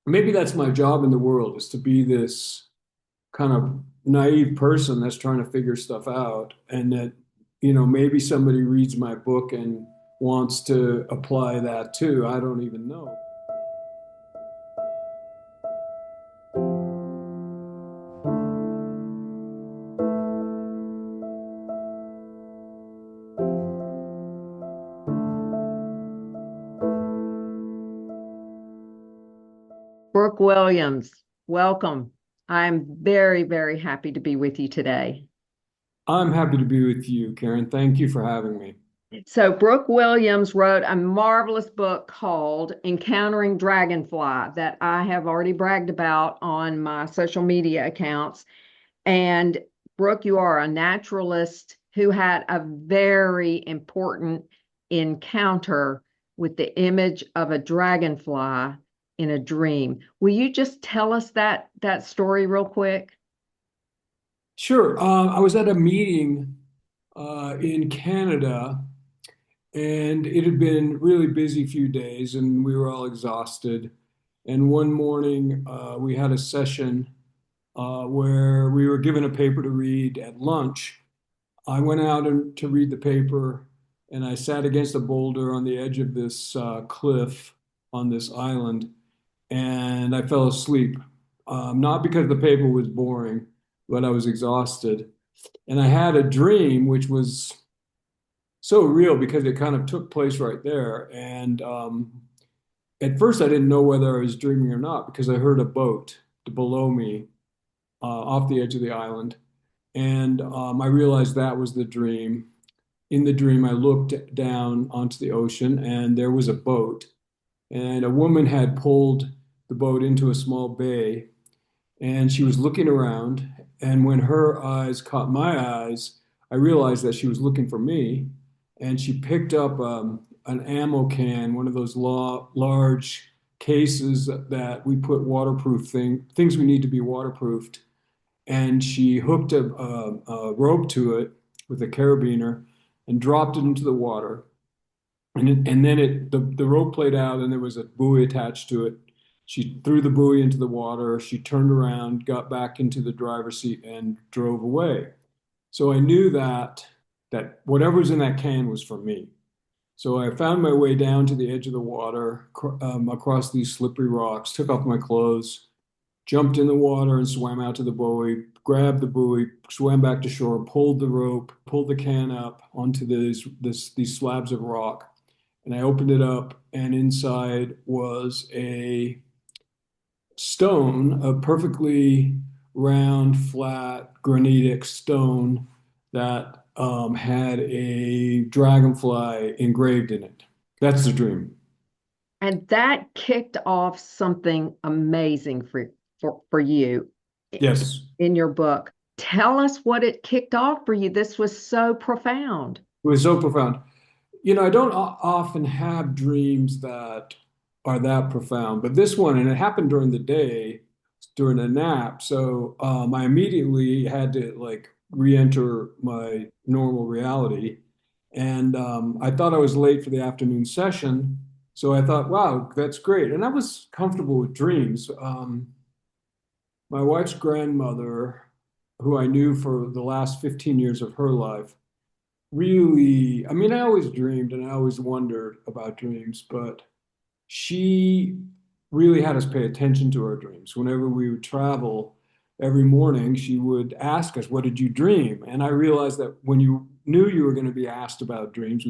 maybe that's my job in the world is to be this kind of naive person that's trying to figure stuff out, and that, maybe somebody reads my book and wants to apply that too. I don't even know. Brooke Williams, welcome. I'm very, very happy to be with you today. I'm happy to be with you, Karen. Thank you for having me. So, Brooke Williams wrote a marvelous book called Encountering Dragonfly that I have already bragged about on my social media accounts. And, Brooke, you are a naturalist who had a very important encounter with the image of a dragonfly in a dream. Will you just tell us that story real quick? Sure. I was at a meeting in Canada, and it had been really busy few days, and we were all exhausted. And one morning, we had a session where we were given a paper to read at lunch. I went out to read the paper, and I sat against a boulder on the edge of this cliff on this island, and I fell asleep. Not because the paper was boring, but I was exhausted. And I had a dream which was so real because it kind of took place right there. And at first, I didn't know whether I was dreaming or not because I heard a boat below me off the edge of the island. And I realized that was the dream. In the dream, I looked down onto the ocean and there was a boat, and a woman had pulled the boat into a small bay, and she was looking around. And when her eyes caught my eyes, I realized that she was looking for me. And she picked up an ammo can, one of those large cases that we put things we need to be waterproofed. And she hooked a rope to it with a carabiner and dropped it into the water. And then the rope played out, and there was a buoy attached to it. She threw the buoy into the water. She turned around, got back into the driver's seat, and drove away. So I knew that whatever was in that can was for me. So I found my way down to the edge of the water, across these slippery rocks, took off my clothes, jumped in the water and swam out to the buoy, grabbed the buoy, swam back to shore, pulled the rope, pulled the can up onto these slabs of rock. And I opened it up, and inside was a stone, a perfectly round, flat, granitic stone that had a dragonfly engraved in it. That's the dream. And that kicked off something amazing for you Yes, in your book. Tell us what it kicked off for you. This was so profound. it was so profound. I don't often have dreams that are that profound, but this one, and it happened during the day, during a nap. So I immediately had to like re-enter my normal reality. And I thought I was late for the afternoon session. So I thought, wow, that's great. And I was comfortable with dreams. My wife's grandmother, who I knew for the last 15 years of her life, really, I mean, I always dreamed and I always wondered about dreams, but she really had us pay attention to our dreams. Whenever we would travel, every morning she would ask us, "What did you dream?" And I realized that when you knew you were going to be asked about dreams,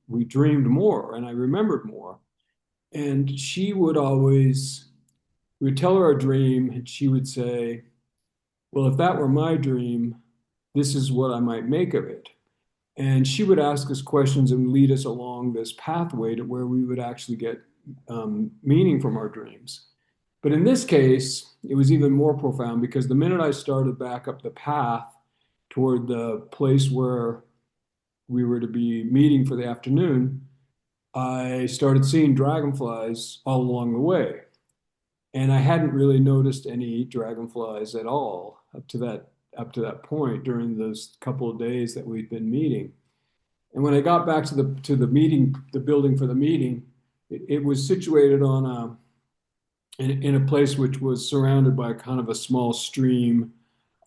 we dreamed more and I remembered more. And we would tell her a dream, and she would say, "Well, if that were my dream, this is what I might make of it." And she would ask us questions and lead us along this pathway to where we would actually get meaning from our dreams. But in this case, it was even more profound because the minute I started back up the path toward the place where we were to be meeting for the afternoon, I started seeing dragonflies all along the way. And I hadn't really noticed any dragonflies at all up to that point during those couple of days that we'd been meeting. And when I got back to the meeting, the building for the meeting, it was situated on in a place which was surrounded by kind of a small stream,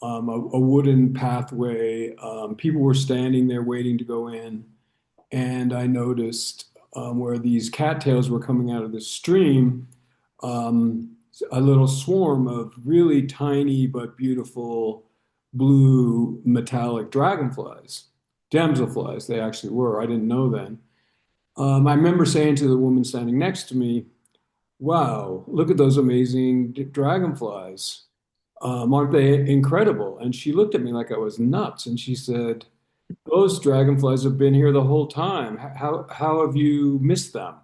a wooden pathway. People were standing there waiting to go in, and I noticed where these cattails were coming out of the stream, um, a little swarm of really tiny but beautiful blue metallic dragonflies, damselflies, they actually were. I didn't know then. I remember saying to the woman standing next to me, "Wow, look at those amazing dragonflies. Aren't they incredible?" And she looked at me like I was nuts, and she said, "Those dragonflies have been here the whole time. How have you missed them?"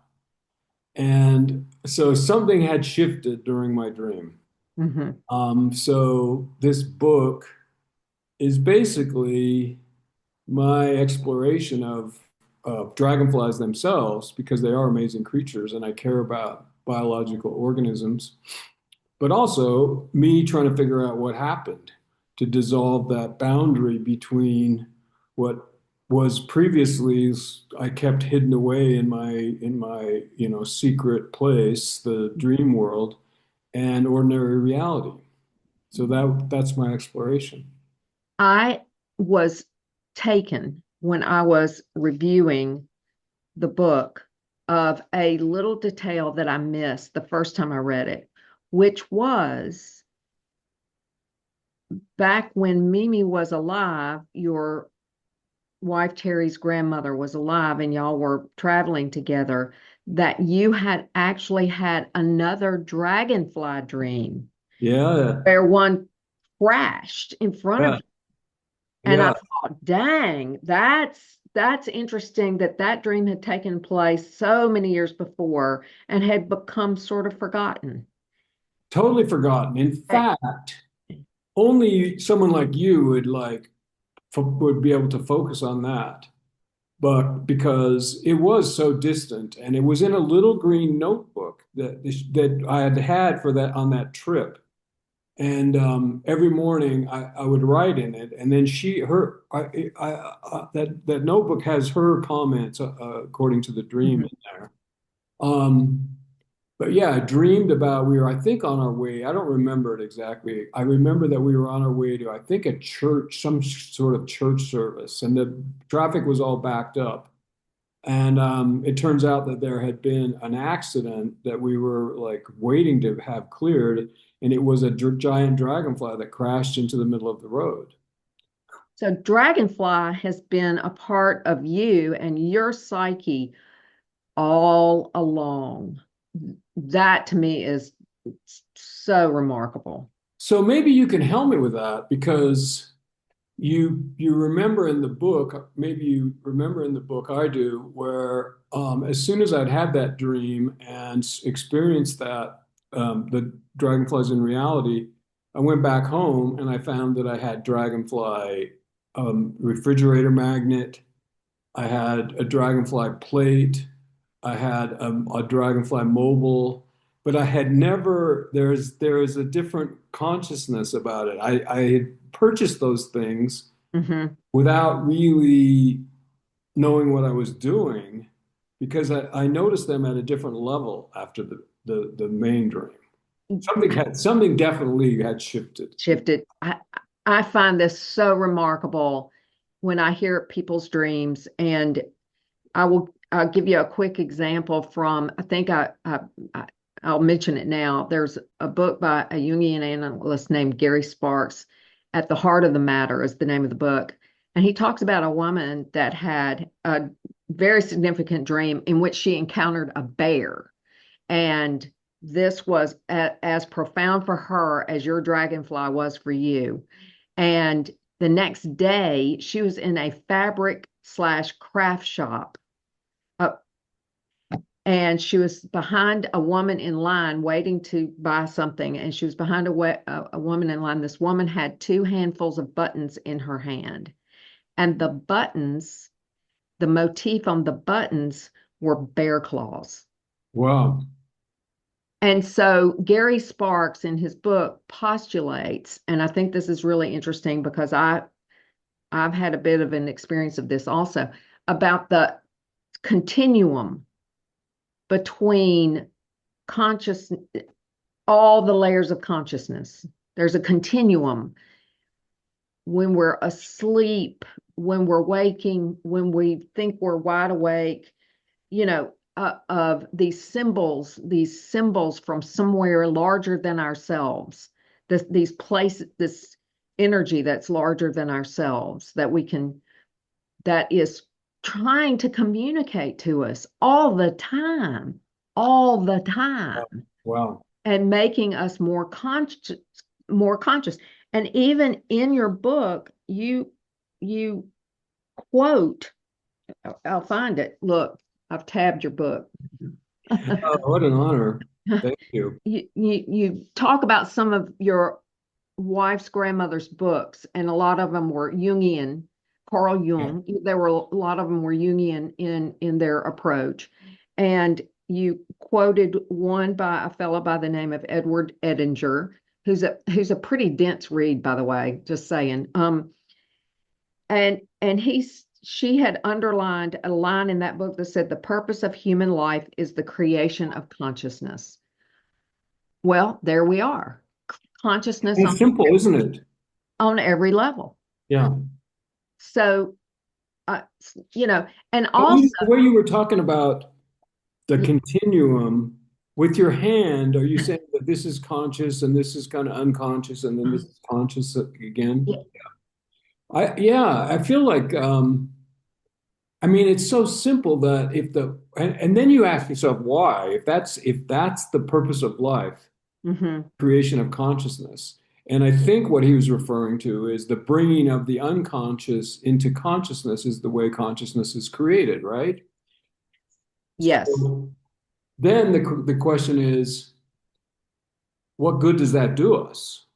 And so something had shifted during my dream. Hmm. So this book is basically my exploration of dragonflies themselves because they are amazing creatures and I care about biological organisms, but also me trying to figure out what happened to dissolve that boundary between what was previously I kept hidden away in my secret place, the dream world, and ordinary reality. So that's my exploration. I was taken when I was reviewing the book of a little detail that I missed the first time I read it, which was back when Mimi was alive, your wife Terry's grandmother was alive, and y'all were traveling together, that you had actually had another dragonfly dream Yeah, where one crashed in front of yeah, you. And I yeah. thought, dang, that's interesting that that dream had taken place so many years before and had become sort of forgotten. Totally forgotten. In Eh, fact, only someone like you would be able to focus on that. But because it was so distant and it was in a little green notebook that I had had for that on that trip. And every morning I would write in it, and then that notebook has her comments according to the dream mhm. in there. Um, but yeah, I dreamed about we were, I think, on our way. I don't remember it exactly. I remember that we were on our way to, I think, a church, some sort of church service, and the traffic was all backed up. And it turns out that there had been an accident that we were like waiting to have cleared, and it was a giant dragonfly that crashed into the middle of the road. So Dragonfly has been a part of you and your psyche all along. That to me is so remarkable. So maybe you can help me with that because you remember in the book, maybe you remember in the book I do, where as soon as I'd had that dream and experienced that the dragonflies in reality, I went back home and I found that I had dragonfly refrigerator magnet, I had a dragonfly plate, I had a dragonfly mobile, but I had never. There is a different consciousness about it. I had purchased those things Hmm. without really knowing what I was doing because I noticed them at a different level after the main dream. Something definitely had shifted. Shifted. I find this so remarkable when I hear people's dreams, and I'll give you a quick example from I think I'll mention it now. There's a book by a Jungian analyst named Gary Sparks. At the Heart of the Matter is the name of the book, and he talks about a woman that had a very significant dream in which she encountered a bear, and this was as profound for her as your dragonfly was for you. And the next day, she was in a fabric slash craft shop. Uh, and she was behind a woman in line waiting to buy something. And she was behind a woman in line. This woman had two handfuls of buttons in her hand. And the buttons, the motif on the buttons were bear claws. Wow. And so Gary Sparks in his book postulates, and I think this is really interesting because I've had a bit of an experience of this also, about the continuum between conscious all the layers of consciousness. There's a continuum when we're asleep, when we're waking, when we think we're wide awake, of these symbols from somewhere larger than ourselves, these places, this energy that's larger than ourselves that is trying to communicate to us all the time, Wow. and making us more conscious. And even in your book, you quote, I'll find it. Look, I've tabbed your book. Oh, what an honor. Thank you. You talk about some of your wife's grandmother's books, and a lot of them were Jungian, Carl Yeah. Jung. There were a lot of them were Jungian in their approach, and you quoted one by a fellow by the name of Edward Edinger, who's a pretty dense read, by the way. Just saying. And she had underlined a line in that book that said the purpose of human life is the creation of consciousness. Well, there we are. Consciousness It's simple, isn't it? on every level. Yeah. So, uh, and But also, the way you were talking about the continuum with your hand, are you saying that this is conscious and this is kind of unconscious and then this is conscious again? Yeah, I feel like I mean it's so simple that if and then you ask yourself why, if that's the purpose of life, mhm, creation of consciousness. And I think what he was referring to is the bringing of the unconscious into consciousness is the way consciousness is created, right? yes, So then the question is, what good does that do us?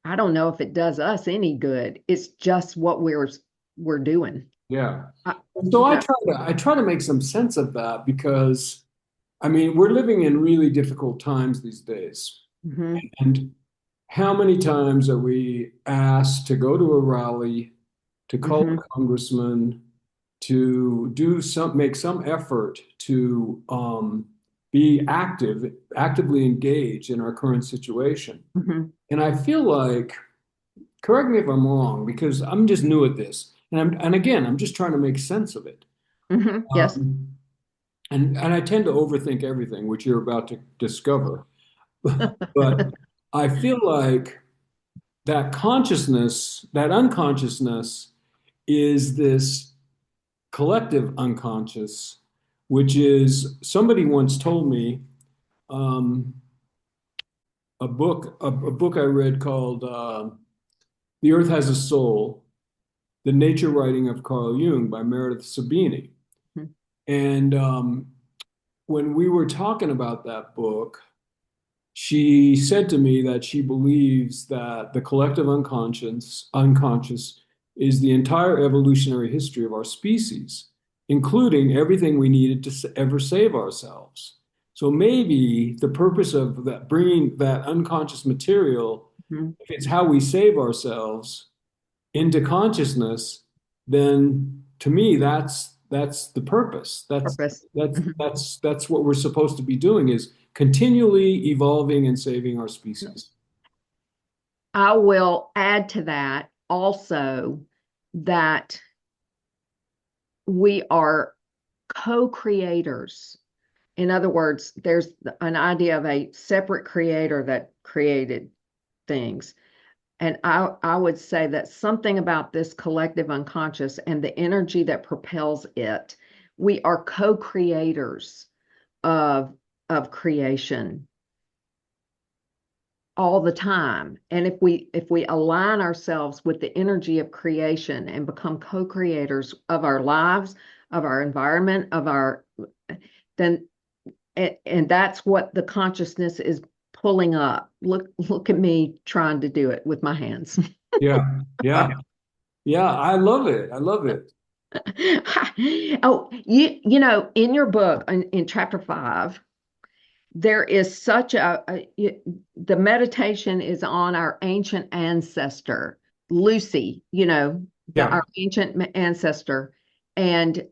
I don't know if it does us any good. It's just what we're doing. Yeah. I, So you know, I try to make some sense of that because I mean we're living in really difficult times these days. mhm, And how many times are we asked to go to a rally, to call mhm, a congressman, to make some effort to be actively engaged in our current situation? mhm, And I feel like, correct me if I'm wrong, because I'm just new at this, and again, I'm just trying to make sense of it. yes, Um, and I tend to overthink everything, which you're about to discover. But I feel like that consciousness, that unconsciousness, is this collective unconscious, which is somebody once told me um, a book I read called "The Earth Has a Soul: The Nature Writing of Carl Jung" by Meredith Sabini. mhm, And when we were talking about that book, she said to me that she believes that the collective unconscious is the entire evolutionary history of our species, including everything we needed to ever save ourselves. So maybe the purpose of that, bringing that unconscious material, mhm. if it's how we save ourselves, into consciousness, then to me that's the purpose. Purpose. Mhm. That's what we're supposed to be doing is continually evolving and saving our species. I will add to that also that we are co-creators. In other words, there's an idea of a separate creator that created things. And I would say that something about this collective unconscious and the energy that propels it, we are co-creators of, of creation all the time. And if we align ourselves with the energy of creation and become co-creators of our lives, of our environment, then and that's what the consciousness is pulling up. Look at me trying to do it with my hands. Yeah, yeah, yeah. I love it. I love it. Oh, in your book, in chapter 5, there is the meditation is on our ancient ancestor, Lucy, Yeah, our ancient ancestor. And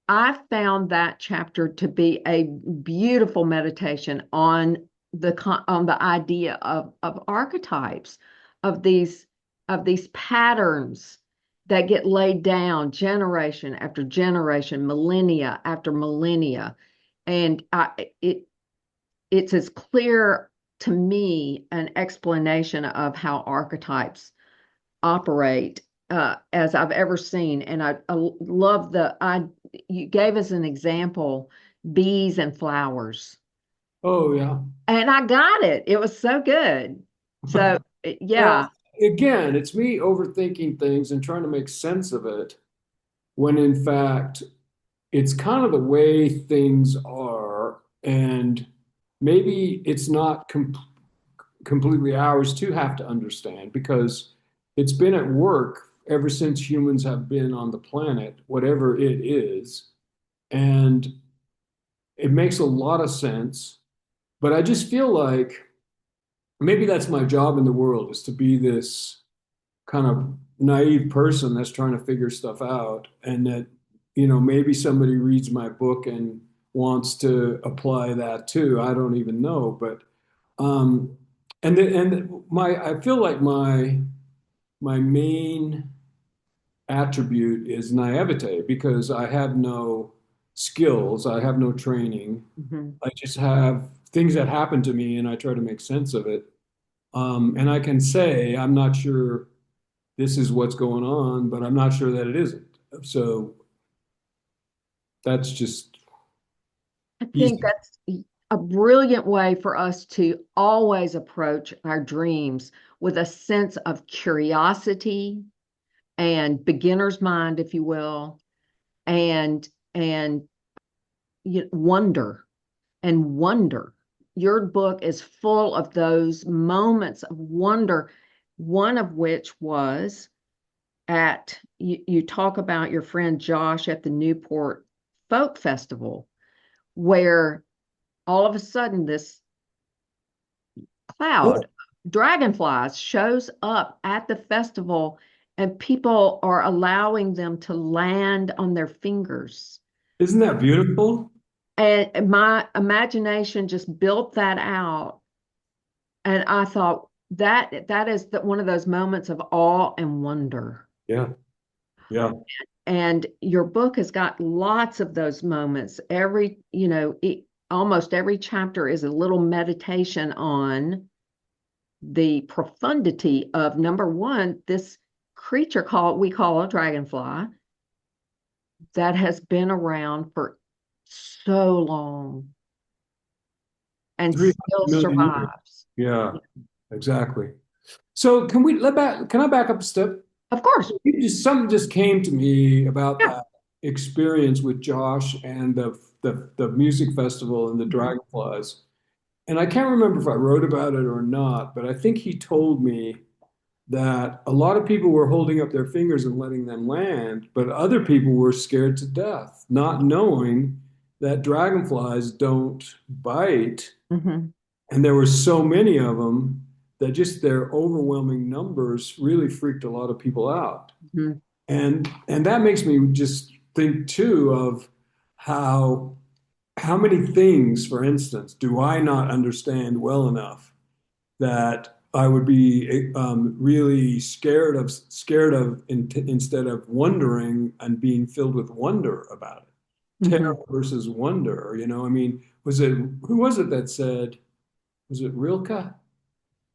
I found that chapter to be a beautiful meditation on the idea of archetypes, of these patterns that get laid down generation after generation, millennia after millennia, and it's as clear to me an explanation of how archetypes operate as I've ever seen. And I love you gave us an example, bees and flowers. Oh, yeah. And I got it. It was so good. So, Well, yeah. again, it's me overthinking things and trying to make sense of it when in fact it's kind of the way things are. And maybe it's not completely ours to have to understand because it's been at work ever since humans have been on the planet, whatever it is. And it makes a lot of sense. But I just feel like maybe that's my job in the world is to be this kind of naive person that's trying to figure stuff out. And that, maybe somebody reads my book and wants to apply that too. I don't even know. But, um, I feel like my main attribute is naivete because I have no skills, I have no training. Mhm. I just have things that happen to me and I try to make sense of it. And I can say, I'm not sure this is what's going on, but I'm not sure that it isn't. So that's just I think easy. that's a brilliant way for us to always approach our dreams with a sense of curiosity and beginner's mind, if you will, and wonder and wonder. Your book is full of those moments of wonder, one of which was you talk about your friend Josh at the Newport Folk Festival, where all of a sudden this Oh, cloud dragonflies shows up at the festival and people are allowing them to land on their fingers. isn't that beautiful? And my imagination just built that out. And I thought that is one of those moments of awe and wonder. Yeah, yeah. And your book has got lots of those moments. Almost every chapter is a little meditation on the profundity of number one, this creature we call a dragonfly that has been around for so long and still 300 million years. survives. Yeah, exactly. So can I back up a step? Of course. Something just came to me about Yeah. that experience with Josh and the music festival and the Mhm. dragonflies. And I can't remember if I wrote about it or not, but I think he told me that a lot of people were holding up their fingers and letting them land, but other people were scared to death, not knowing that dragonflies don't bite. Mhm. And there were so many of them that just their overwhelming numbers really freaked a lot of people out. Mhm. And that makes me just think too of how how many things, for instance, do I not understand well enough that I would be really scared of instead of wondering and being filled with wonder about it. Terror Mhm. versus wonder, I mean, who was it that said, was it Rilke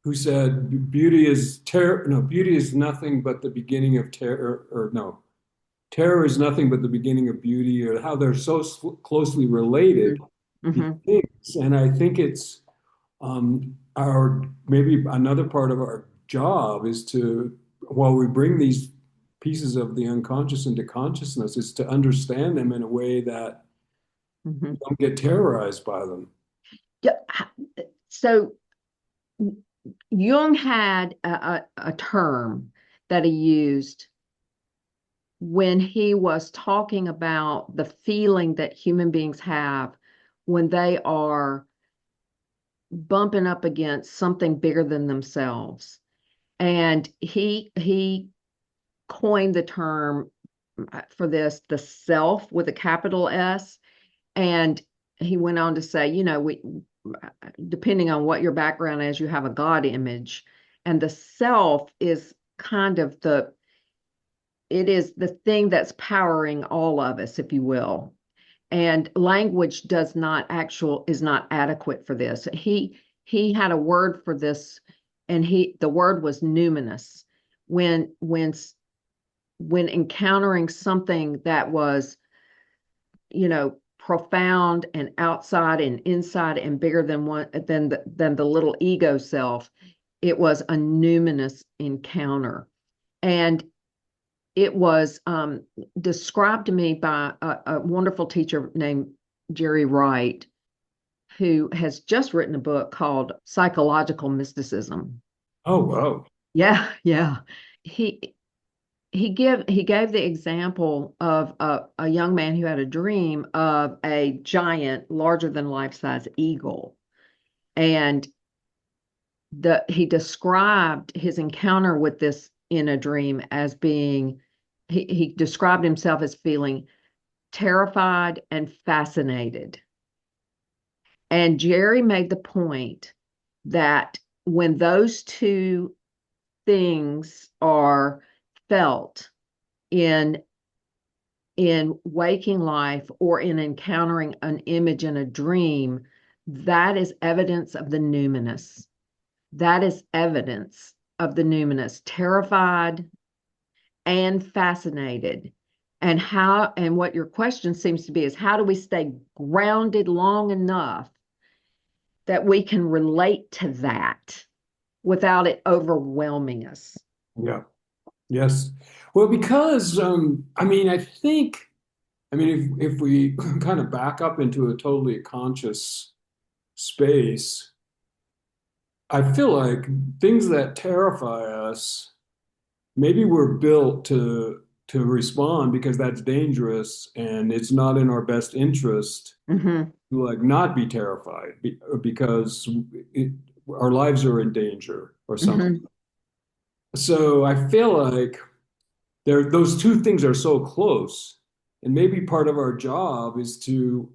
who said beauty is terror, no, beauty is nothing but the beginning of terror, or no, terror is nothing but the beginning of beauty, or how they're so closely related, Mhm. these Mhm. things. And I think it's our maybe another part of our job is to, while we bring these pieces of the unconscious into consciousness, is to understand them in a way that we Mhm. don't get terrorized by them. Yeah. So Jung had a term that he used when he was talking about the feeling that human beings have when they are bumping up against something bigger than themselves. And he coined the term for this, the self with a capital S. And he went on to say, depending on what your background is, you have a God image, and the self is kind of it is the thing that's powering all of us, if you will. And language is not adequate for this. He had a word for this, and the word was numinous. When when when encountering something that was, profound and outside and inside and bigger than than the little ego self, it was a numinous encounter. And it was described to me by a wonderful teacher named Jerry Wright, who has just written a book called Psychological Mysticism. Oh, wow. Yeah, yeah. He he gave the example of a young man who had a dream of a giant, larger than life size eagle, and he described his encounter with this in a dream as being he described himself as feeling terrified and fascinated. And Jerry made the point that when those two things are felt in waking life or in encountering an image in a dream, that is evidence of the numinous. That is evidence of the numinous, terrified and fascinated. And what your question seems to be is, how do we stay grounded long enough that we can relate to that without it overwhelming us? Yeah. Yes. Well, because if we kind of back up into a totally conscious space, I feel like things that terrify us, maybe we're built to respond because that's dangerous and it's not in our best interest Mm-hmm. to like not be terrified because it, our lives are in danger or something. Mm-hmm. So I feel like those two things are so close. And maybe part of our job is to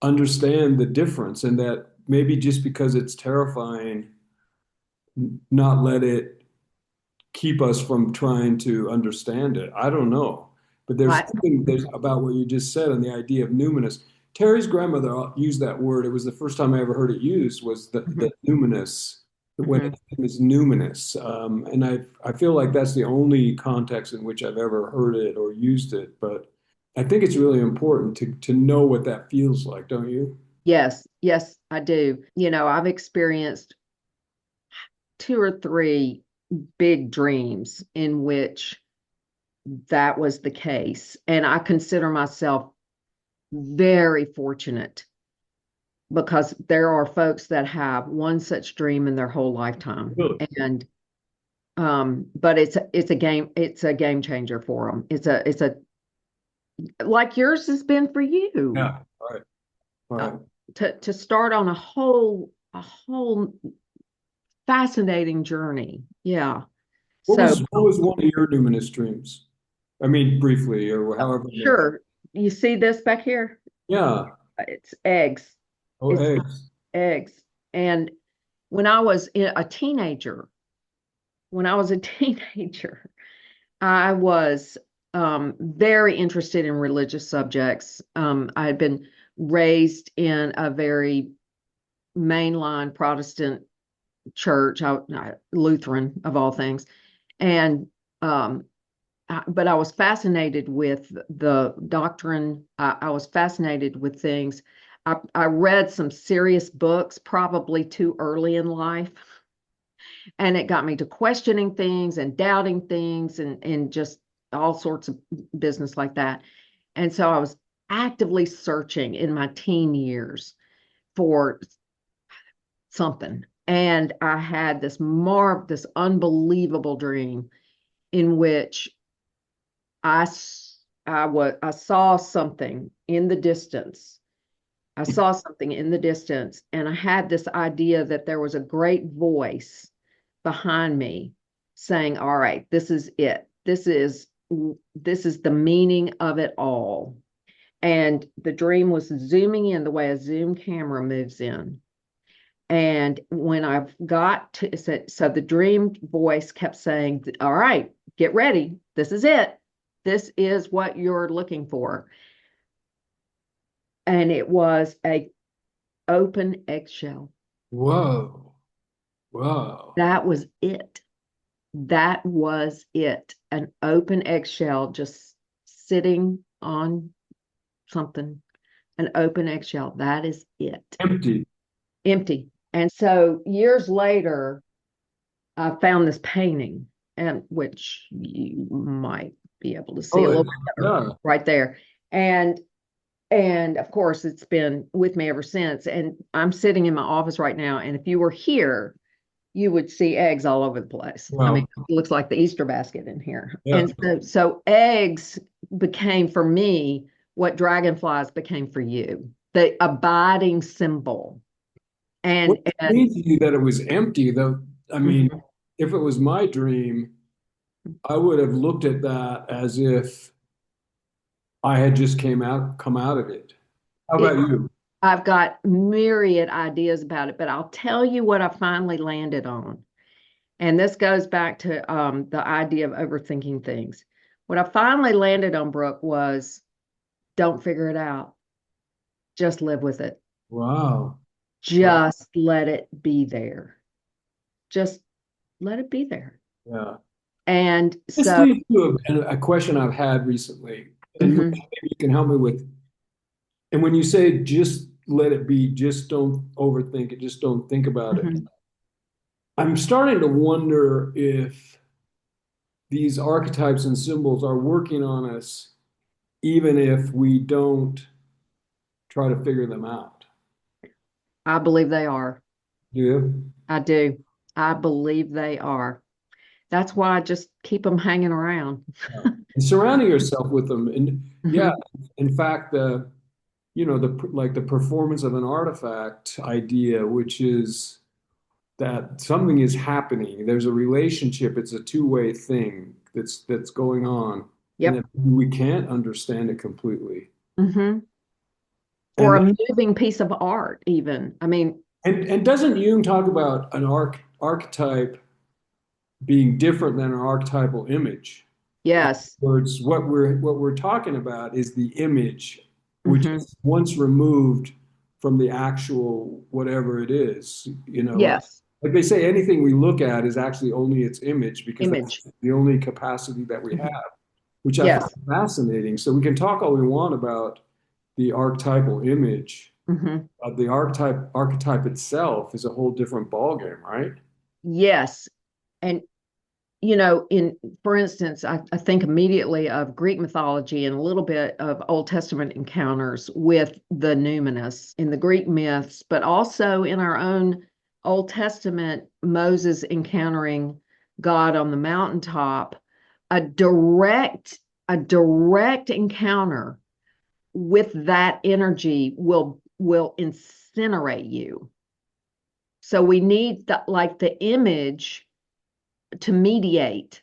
understand the difference and that maybe just because it's terrifying, not let it keep us from trying to understand it. I don't know. But there's Right. something about what you just said on the idea of numinous. Terry's grandmother used that word. It was the first time I ever heard it used was the Mm-hmm. numinous, when Mm-hmm. it is numinous. And I feel like that's the only context in which I've ever heard it or used it. But I think it's really important to know what that feels like, don't you? Yes, yes, I do. I've experienced two or three big dreams in which that was the case. And I consider myself very fortunate because there are folks that have one such dream in their whole lifetime. Really? And but it's a game changer for them. It's a like yours has been for you, Yeah. All right. All uh, right. to start on a whole fascinating journey. Yeah. So What was one of your numinous dreams? I mean, briefly or however many. sure, you see this back here? Yeah. It's eggs. Oh, It's eggs. eggs. And when I was a teenager, when I was a teenager, I was very interested in religious subjects. I had been raised in a very mainline Protestant church, Lutheran of all things, and but I was fascinated with the doctrine. I was fascinated with things. I read some serious books, probably too early in life, and it got me to questioning things and doubting things and just all sorts of business like that. And so I was actively searching in my teen years for something. And I had this unbelievable dream in which I saw something in the distance. I saw something in the distance, and I had this idea that there was a great voice behind me saying, "All right, this is it. This is the meaning of it all." And the dream was zooming in the way a zoom camera moves in. And when I got to, so the dream voice kept saying, all right, get ready. This is it. This is what you're looking for. And it was a open eggshell. Whoa. Whoa. That was it. That was it. An open eggshell just sitting on something, an open eggshell. That is it. Empty. Empty. And so years later, I found this painting, and which you might be able to see a Oh, little it, bit better yeah. right there. And and of course it's been with me ever since. And I'm sitting in my office right now, and if you were here, you would see eggs all over the place. I mean, Wow. it looks like the Easter basket in here. Yeah. And so eggs became for me what dragonflies became for you, the abiding symbol. What And means to you that it was empty, though? I mean, mhm. if it was my dream, I would have looked at that as if I had just come out of it. How about it, you? I've got myriad ideas about it, but I'll tell you what I finally landed on. And this goes back to the idea of overthinking things. What I finally landed on, Brooke, was don't figure it out. Just live with it. Wow. Wow. Just let it be there. Just let it be there. Yeah. And This so, leads to a question I've had recently, and mhm, maybe you can help me with. And when you say just let it be, just don't overthink it, just don't think about it. mhm. I'm starting to wonder if these archetypes and symbols are working on us, even if we don't try to figure them out. I believe they are. Do you? I do. I believe they are. That's why I just keep them hanging around. Yeah. And surrounding yourself with them. And yeah, Mhm. in fact, like the performance of an artifact idea, which is that something is happening. There's a relationship. It's a two-way thing that's going on, and that Yep. we can't understand it completely. Hmm. Or And a moving piece of art, even. I mean, and doesn't Jung talk about an archetype being different than an archetypal image? In yes. other words, what we're talking about is the image, which Hmm. is once removed from the actual whatever it is. Yes. Like they say, anything we look at is actually only its image because that's Image. the only capacity that we Mhm. have, which I find Yes. fascinating. So we can talk all we want about the archetypal image. Hmm. The archetype itself is a whole different ballgame, right? Yes. And in for instance, I think immediately of Greek mythology and a little bit of Old Testament encounters with the Numinous in the Greek myths, but also in our own Old Testament, Moses encountering God on the mountaintop, a direct, a direct encounter with that energy will incinerate you. So we need the image to mediate.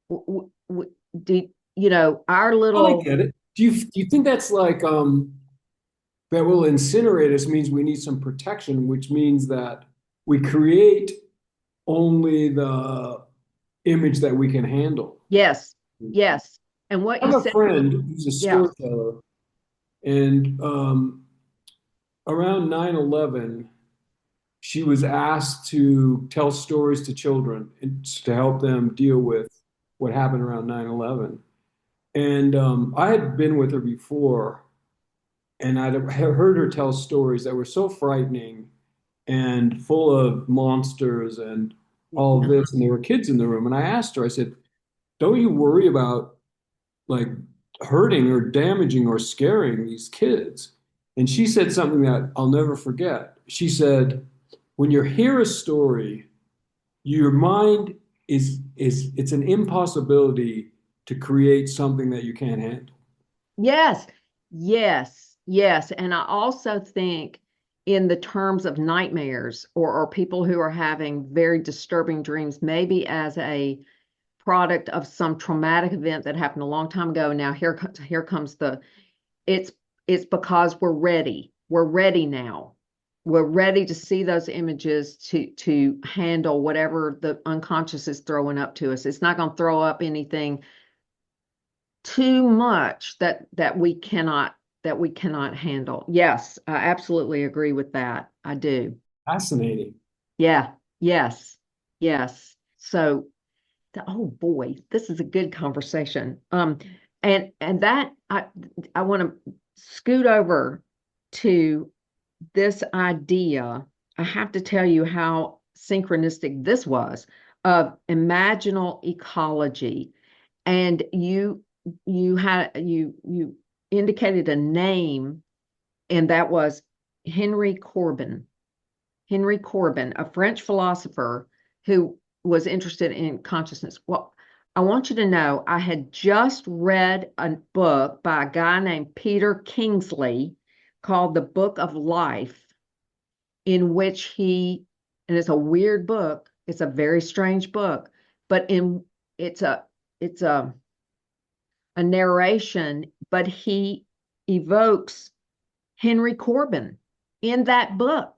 Do our Oh, I little get it. Do you think that's like that will incinerate us means we need some protection, which means that we create only the image that we can handle. yes, yes. And what I you have a said, friend who's a yeah. storyteller, and around 9/11, she was asked to tell stories to children and to help them deal with what happened around 9/11. And I had been with her before, and I'd heard her tell stories that were so frightening and full of monsters and all of this. And there were kids in the room. And I asked her, I said, don't you worry about like hurting or damaging or scaring these kids? And she said something that I'll never forget. She said, when you hear a story, your mind is it's an impossibility to create something that you can't handle. Yes, yes, yes. And I also think in the terms of nightmares or people who are having very disturbing dreams, maybe as a product of some traumatic event that happened a long time ago. Now here comes the it's it's because we're ready. We're ready now. we're ready to see those images to handle whatever the unconscious is throwing up to us. It's not going to throw up anything too much that we cannot handle. Yes, I absolutely agree with that. I do. Fascinating. Yeah. Yes. Yes. So, oh boy, this is a good conversation. And that I want to scoot over to this idea. I have to tell you how synchronistic this was of imaginal ecology. And you indicated a name, and that was Henry Corbin. Henry Corbin, a French philosopher who was interested in consciousness. Well, I want you to know I had just read a book by a guy named Peter Kingsley called The Book of Life, in which and it's a weird book, it's a very strange book, but in it's a narration, but he evokes Henry Corbin in that book.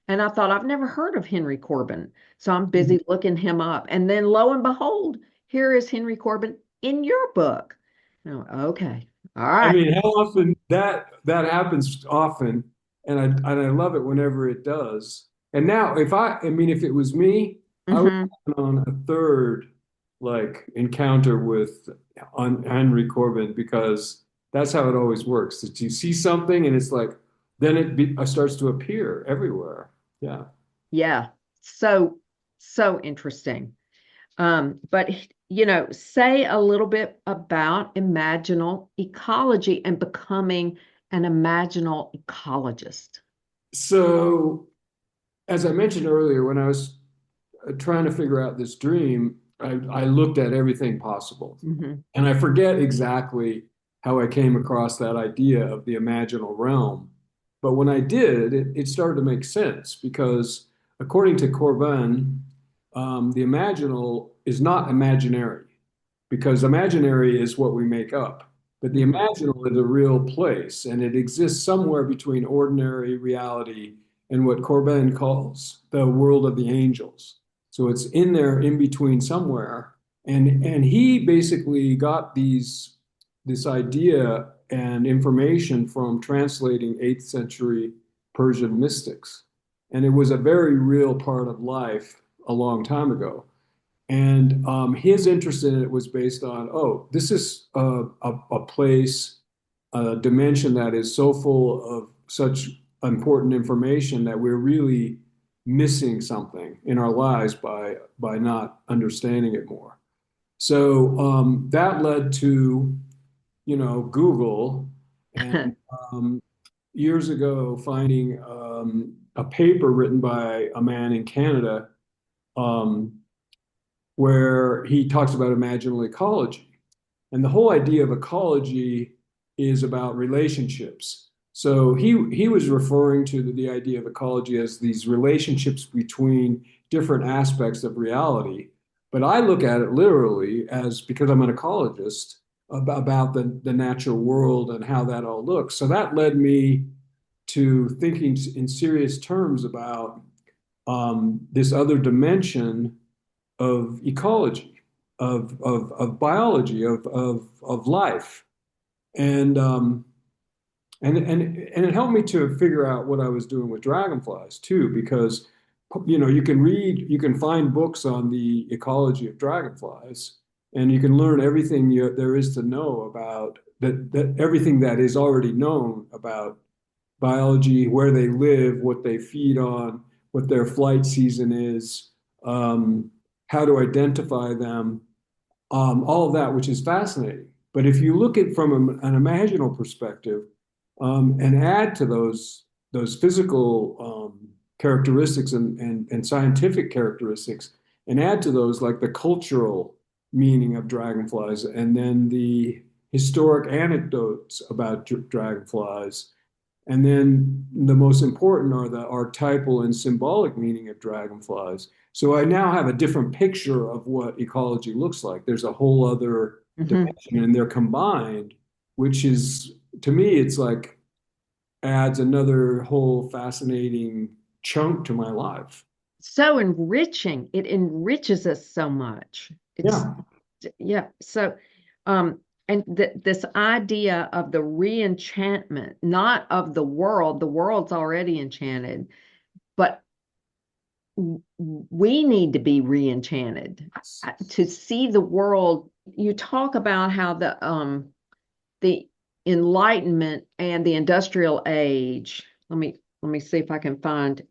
And I thought, I've never heard of Henry Corbin. So I'm busy looking him up. And then lo and behold, here is Henry Corbin in your book. Oh, okay. All I right. mean, how often that happens often, and I love it whenever it does. And now, I mean, if it was me, I would Hmm. plan on a third like encounter with on Henry Corbin because that's how it always works. That you see something and it's like then starts to appear everywhere. Yeah. Yeah. So, so interesting. But say a little bit about imaginal ecology and becoming an imaginal ecologist. So, as I mentioned earlier, when I was trying to figure out this dream, I looked at everything possible. Hmm. And I forget exactly how I came across that idea of the imaginal realm. But when I did, it started to make sense because according to Corbin, the imaginal is not imaginary because imaginary is what we make up. But the Hmm. imaginal is a real place and it exists somewhere between ordinary reality and what Corbin calls the world of the angels. So it's in there in between somewhere. And he basically got this idea and information from translating 8th century Persian mystics. And it was a very real part of life a long time ago. And his interest in it was based on, oh, this is a place, a dimension that is so full of such important information that we're really missing something in our lives by not understanding it more. So that led to, Google and years ago finding a paper written by a man in Canada um, where he talks about imaginal ecology. And the whole idea of ecology is about relationships. So he was referring to the idea of ecology as these relationships between different aspects of reality. But I look at it literally as because I'm an ecologist about the natural world and how that all looks. So that led me to thinking in serious terms about this other dimension of ecology, of biology, of life. And, and it helped me to figure out what I was doing with dragonflies too, because you can find books on the ecology of dragonflies, and you can learn everything there is to know about that everything that is already known about biology, where they live, what they feed on, what their flight season is, um, how to identify them, all of that, which is fascinating. But if you look at from an imaginal perspective and add to those physical characteristics and scientific characteristics, and add to those like the cultural meaning of dragonflies, and then the historic anecdotes about dragonflies, and then the most important are the archetypal and symbolic meaning of dragonflies. So I now have a different picture of what ecology looks like. There's a whole other Hmm. dimension, and they're combined, which is, to me, it's like adds another whole fascinating chunk to my life. So enriching. It enriches us so much. It's Yeah. yeah. So, um, and th this idea of the re-enchantment, not of the world. The world's already enchanted, but we need to be re-enchanted to see the world. You talk about how the Enlightenment and the Industrial Age. Let me see if I can find.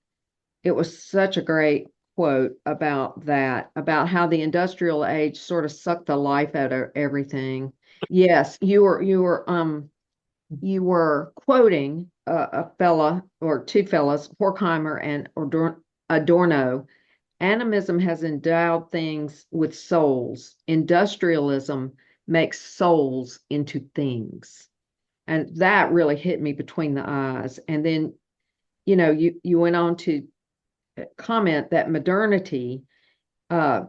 It was such a great quote about that, about how the Industrial Age sort of sucked the life out of everything. Yes, you were quoting a fella or two fellas, Horkheimer and Adorno. Animism has endowed things with souls. Industrialism makes souls into things. And that really hit me between the eyes. And then, you went on to comment that modernity,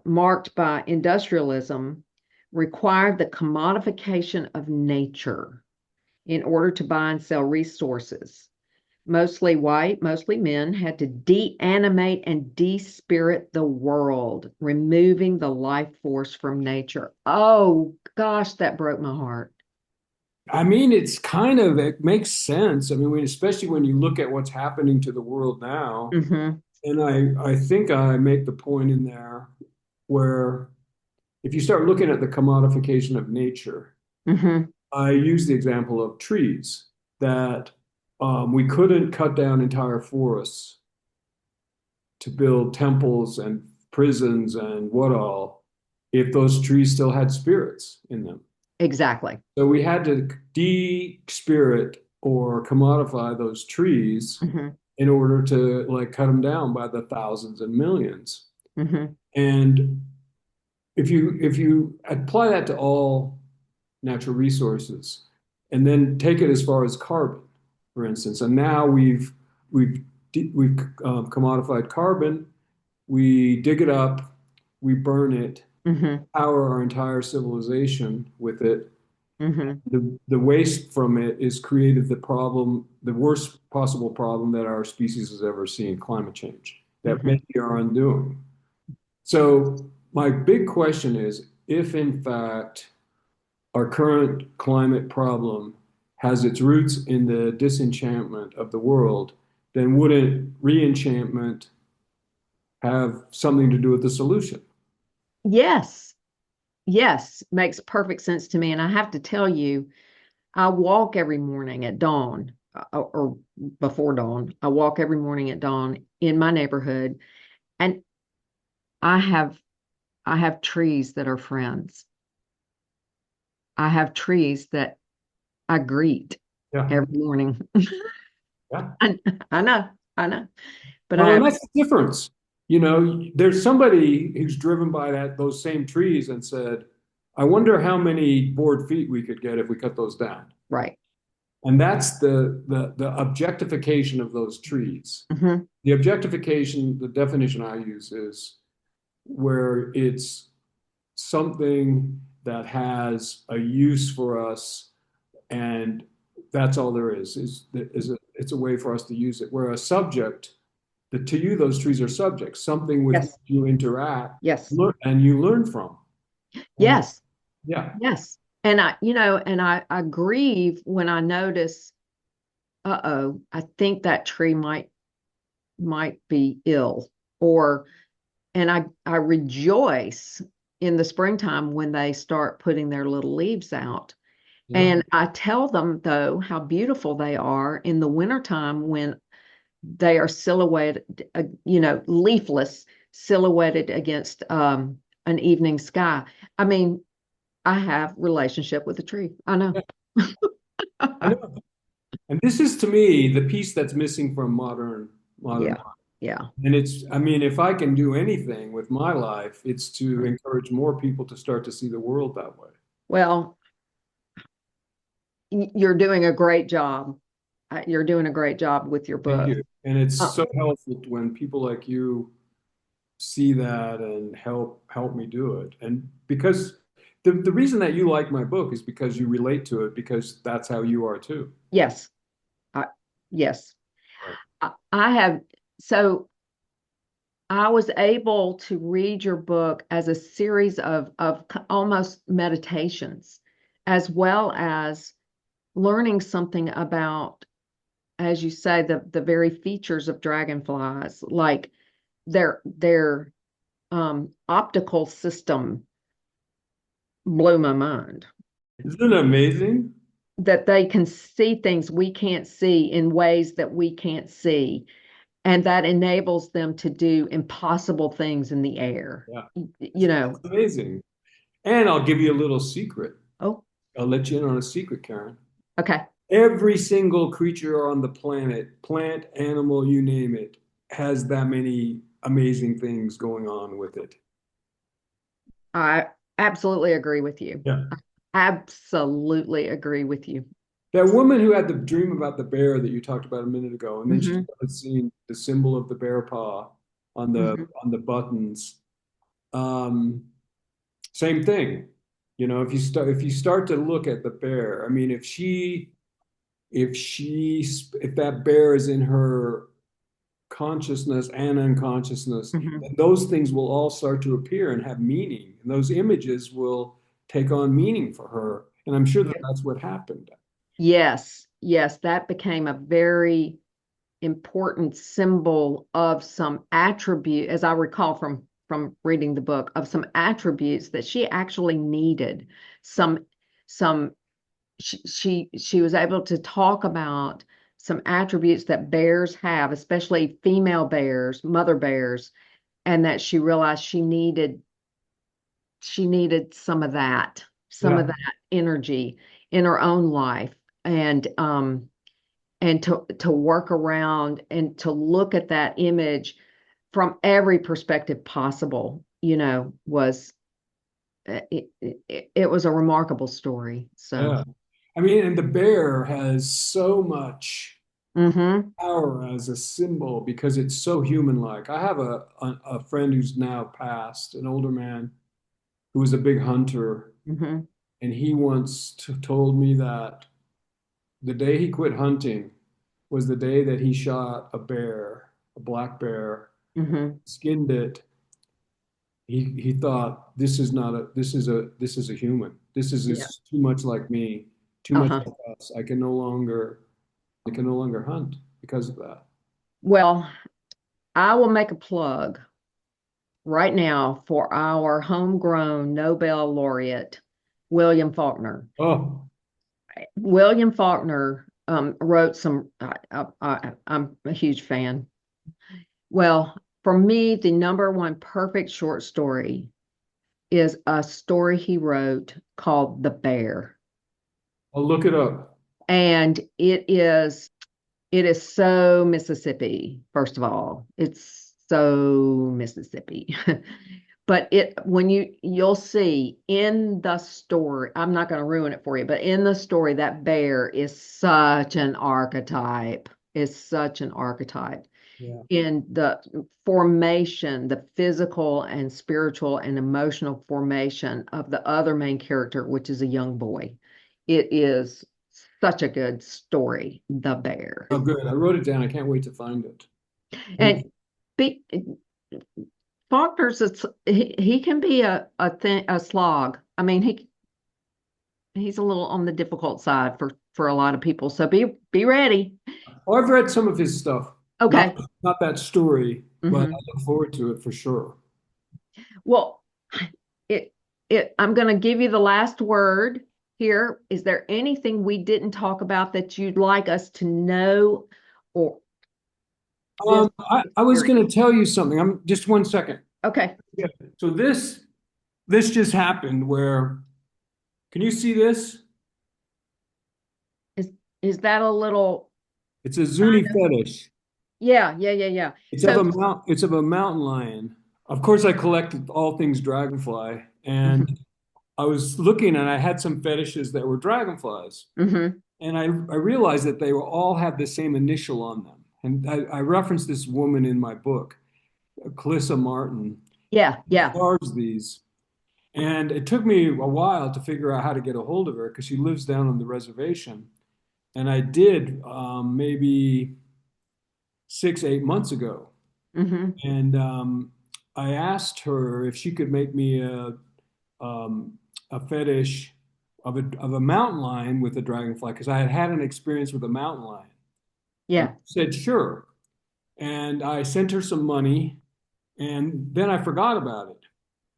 marked by industrialism, required the commodification of nature in order to buy and sell resources. Mostly white, mostly men, had to deanimate and despirit the world, removing the life force from nature. Oh gosh, that broke my heart. I mean, it makes sense. I mean, especially when you look at what's happening to the world now. Hmm. And I think I make the point in there where if you start looking at the commodification of nature, Hmm. I use the example of trees that we couldn't cut down entire forests to build temples and prisons and what all if those trees still had spirits in them. Exactly. So we had to de-spirit or commodify those trees Hmm. in order to like cut them down by the thousands and millions. Hmm. And if you apply that to all natural resources and then take it as far as carbon, for instance, and now we've commodified carbon, we dig it up, we burn it, Hmm. power our entire civilization with it. Hmm. The waste from it is created the problem, the worst possible problem that our species has ever seen, climate change, that Hmm. many are undoing. So my big question is, if in fact our current climate problem has its roots in the disenchantment of the world, then wouldn't re-enchantment have something to do with the solution? Yes. Yes. Makes perfect sense to me. And I have to tell you, I walk every morning at dawn, or before dawn. I walk every morning at dawn in my neighborhood, and I have I have trees that are friends. I have trees that I greet Yeah, every morning. yeah. I, I know, I know, but I Well, and have that's the difference. You know, there's somebody who's driven by those same trees and said, I wonder how many board feet we could get if we cut those down. right. And that's the objectification of those trees. Hmm. The objectification, the definition I use is where it's something that has a use for us, and that's all there it's a way for us to use it. Where a subject, that to you those trees are subjects, something with which Yes, you interact, yes, and you learn from. And yes, yeah, yes. And I grieve when I notice, uh-oh, I think that tree might be ill, or and I rejoice in the springtime when they start putting their little leaves out. yeah, And I tell them, though, how beautiful they are in the wintertime when they are silhouetted, leafless, silhouetted against an evening sky. I mean, I have relationship with the tree. I know. yeah. I know. And this is to me the piece that's missing from modern Yeah, life. yeah. And I mean, if I can do anything with my life, it's to encourage more people to start to see the world that way. Well, you're doing a great job. You're doing a great job with your Thank book. you. And it's Uh, so helpful when people like you see that and help me do it. And because the reason that you like my book is because you relate to it because that's how you are too. yes, Yes. Right. I have, so I was able to read your book as a series of almost meditations, as well as learning something about, as you say, the very features of dragonflies, like their optical system blew my mind. Isn't it amazing? That they can see things we can't see in ways that we can't see, and that enables them to do impossible things in the air. Yeah, You it's know, amazing. And I'll give you a little secret. oh, I'll let you in on a secret, Karen. okay. Every single creature on the planet, plant, animal, you name it, has that many amazing things going on with it. I absolutely agree with you. Yeah. Absolutely agree with you. That woman who had the dream about the bear that you talked about a minute ago, and then she Hmm. started seeing the symbol of the bear paw on Hmm. the buttons. Um, Same thing. You know, if you start to look at the bear, I mean, if that bear is in her consciousness and unconsciousness, Hmm. then those things will all start to appear and have meaning, and those images will take on meaning for her. And I'm sure that Yeah. that's what happened. Yes, yes, that became a very important symbol of some attribute, as I recall from reading the book, of some attributes that she actually needed. Some some she was able to talk about some attributes that bears have, especially female bears, mother bears, and that she realized she needed some of Yeah, that energy in her own life. And to work around and to look at that image from every perspective possible, was it was a remarkable story. So, yeah. I mean, and the bear has so much mm-hmm, power as a symbol because it's so human-like. I have a friend who's now passed, an older man who was a big hunter, mm-hmm, and he once told me that the day he quit hunting was the day that he shot a bear, a black bear, mm-hmm, skinned it. He thought this is a human. yeah, Is too much like me, too much uh-huh. like us. I can no longer hunt because of that. Well, I will make a plug right now for our homegrown Nobel laureate, William Faulkner. Oh, William Faulkner wrote some, I'm a huge fan. Well, for me, the number one perfect short story is a story he wrote called The Bear. I'll look it up. And it is so Mississippi, first of all. It's so Mississippi. But you'll see in the story, I'm not going to ruin it for you, but in the story, that bear is such an archetype. Is such an archetype Yeah. in the formation, the physical and spiritual and emotional formation of the other main character, which is a young boy. It is such a good story, The Bear. Oh, good. I wrote it down. I can't wait to find it. And And be, Faulkner's he can be a slog. I mean, he's a little on the difficult side for a lot of people. So be ready. I've read some of his stuff. Not Okay. not that story, but I Hmm. look forward to it for sure. Well, it I'm going to give you the last word here. Is there anything we didn't talk about that you'd like us to know, or this I was experience? going to tell you something. I'm just one second. Okay. Yeah. So this just happened where can you see this? Is is that a little It's a Zuni kind of, fetish. yeah, yeah, yeah, yeah. So, It's of a mountain lion. Of course, I collected all things dragonfly, and mhm, I was looking and I had some fetishes that were dragonflies. mhm. And I realized that they were all had the same initial on them. And I referenced this woman in my book, Calissa Martin, Yeah, who yeah. carves these. And it took me a while to figure out how to get a hold of her because she lives down on the reservation. and I did maybe 6, 8 months ago. Hmm. And I asked her if she could make me um, a fetish of a mountain lion with a dragonfly because I had had an experience with a mountain lion. And Yeah. she said, sure. And I sent her some money, and then I forgot about it.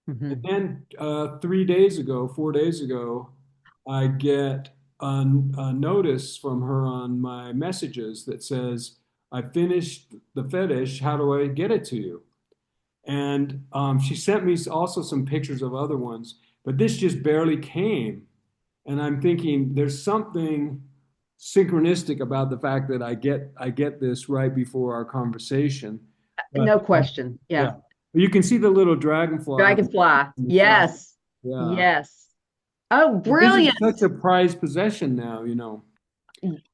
And Hmm. then 3 days ago, 4 days ago, I get a notice from her on my messages that says, I finished the fetish. How do I get it to you? And she sent me also some pictures of other ones, but this just barely came. And I'm thinking there's something synchronistic about the fact that I get this right before our conversation. But No question. yeah, Yeah. you can see the little dragonfly Dragonfly. on the side. Yes. Yeah, Yes. Oh, this is brilliant. such a prized possession now.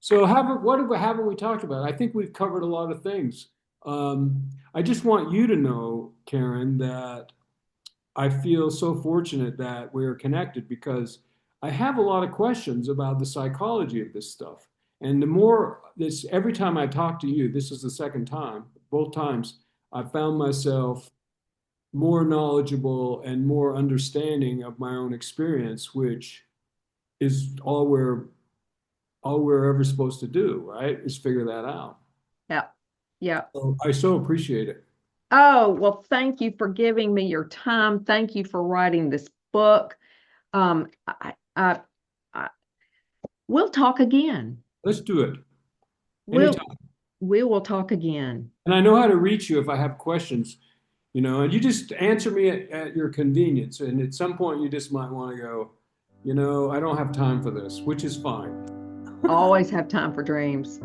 So haven't we talked about? I think we've covered a lot of things. I just want you to know, Karen, that I feel so fortunate that we're connected because I have a lot of questions about the psychology of this stuff. And the more this, every time I talk to you, this is the second time, both times, I found myself more knowledgeable and more understanding of my own experience, which is all we're ever supposed to do, right? Is figure that out. Yeah. Yeah. So I so appreciate it. Oh, well, thank you for giving me your time. Thank you for writing this book. I we'll talk again. Let's do it We'll anytime. we will talk again. And I know how to reach you if I have questions, and you just answer me at your convenience. And at some point, you just might want to go, I don't have time for this, which is fine. Always have time for dreams.